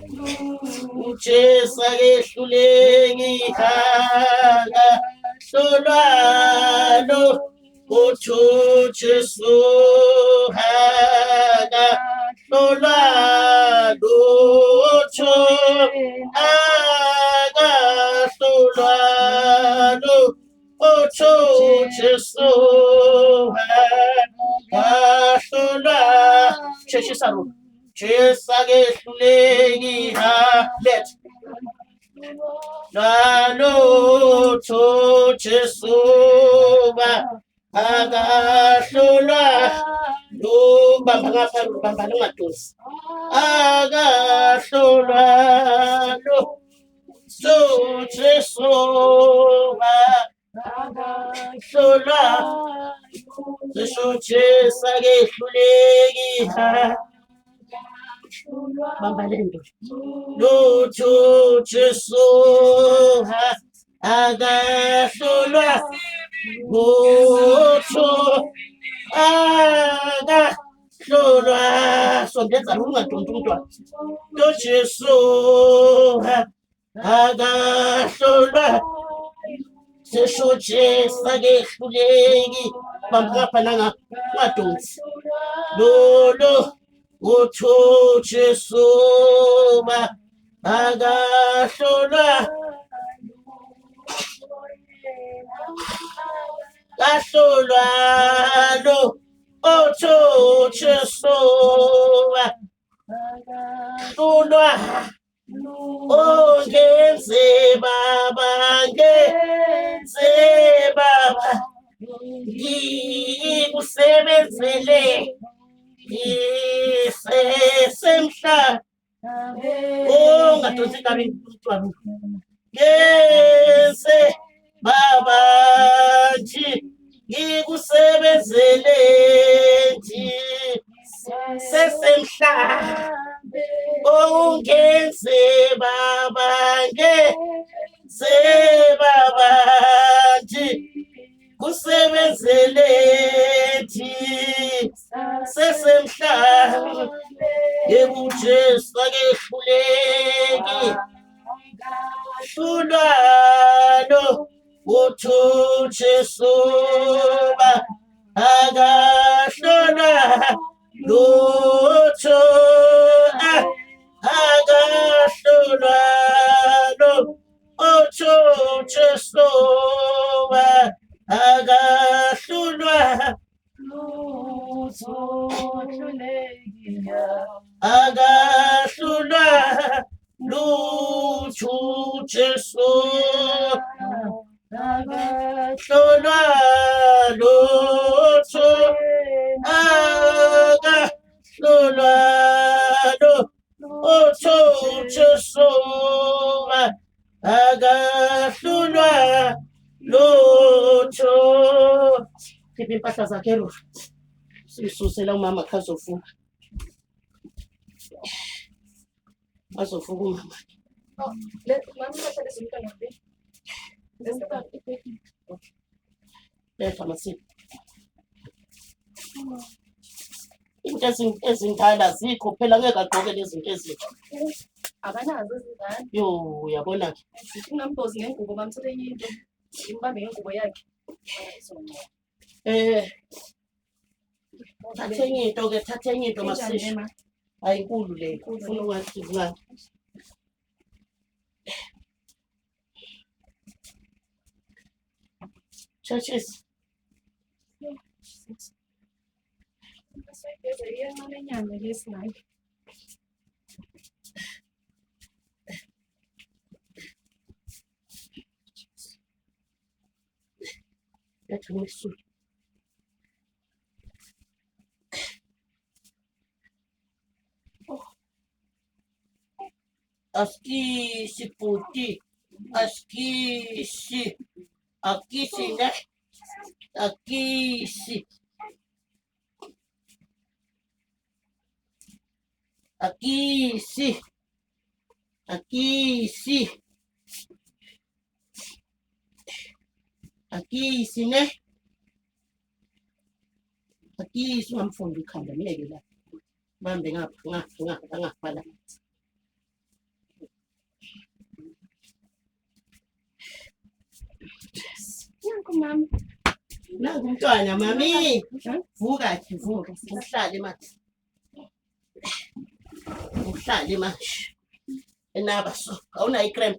Uchesa kehluleki haka solwalo uchuchisu haka solwalo uchu haka solwalo uchuchisu haka solwalo cheshisaru chesa kehluleki ha let Nalutho Jesuba akahlulwa lubamba ngapha lubamba lungadosi akahlulwa lutho Jesuba akahlulwa zisho Jesu akehluleki bamba lento lutho Jesu akahlulwa lutho akahlulwa sondeza lungadonti umntwana lo Jesu akahlulwa sesho Jesu akehluleki bamba ngapha nangadonsi lolo utho Jesu akahlulwa kahlulwa lo utho Jesu akahlulwa ongenze baba ngikusebenzele isesemhla ngadonsi kabi umntwana ngeze baba nje ngikusebenzele nje sesemhla ongenze baba ngeze baba nje kusebenzele nje sesemhla yebujesu akehluleki hlulwano utho Jesu akahlulwa lutho akahlulwa utho Jesu akahlulwa lutho akahlulwa lutho Jesu akahlulwa lutho akahlulwa lutho Jesu akahlulwa lutho khipha impahla zakhe Ruth sisusela umama khazofuka azofuka umama letha masipho into ezindala zikho phela ngeke agqoke lezi zinto ezintsha abanazo izingane yo uyabona ke ngingambozi ngengubo bamthele into imbambe ngengubo yakhe thathe into ke thathe into masisho ayinkulu le ufuna ungathi ngani churches letha ngisulu askisi puti askisi akisi ne akisi akisi akisi akisi ne akisi ungamfundi ukhanda ngeke la bambe ngapha ngapha la mama. Nangu umntwana mami. Vuka ke vuka. Uhlale manje. Uhlale manje. Enaba so. Awunayo ikrem.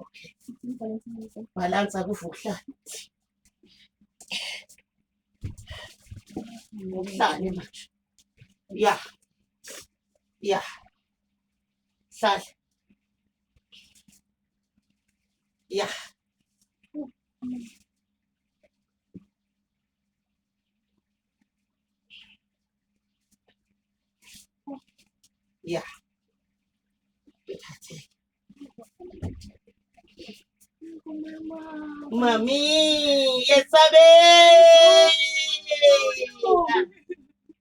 Okay. Balansa kuvuka uhlale. Uhlale manje. Ya. Ya. Hlala. Ya. Ya. Mami, yesabe.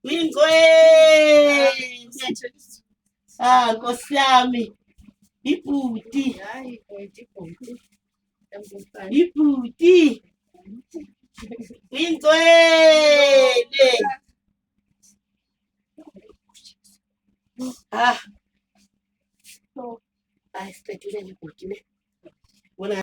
Ingwe. Nkosi yami. Ibhuti. Hayi, ibhuti. Ibhuti. Ingcwele. Hayi sicedile ibhuti le.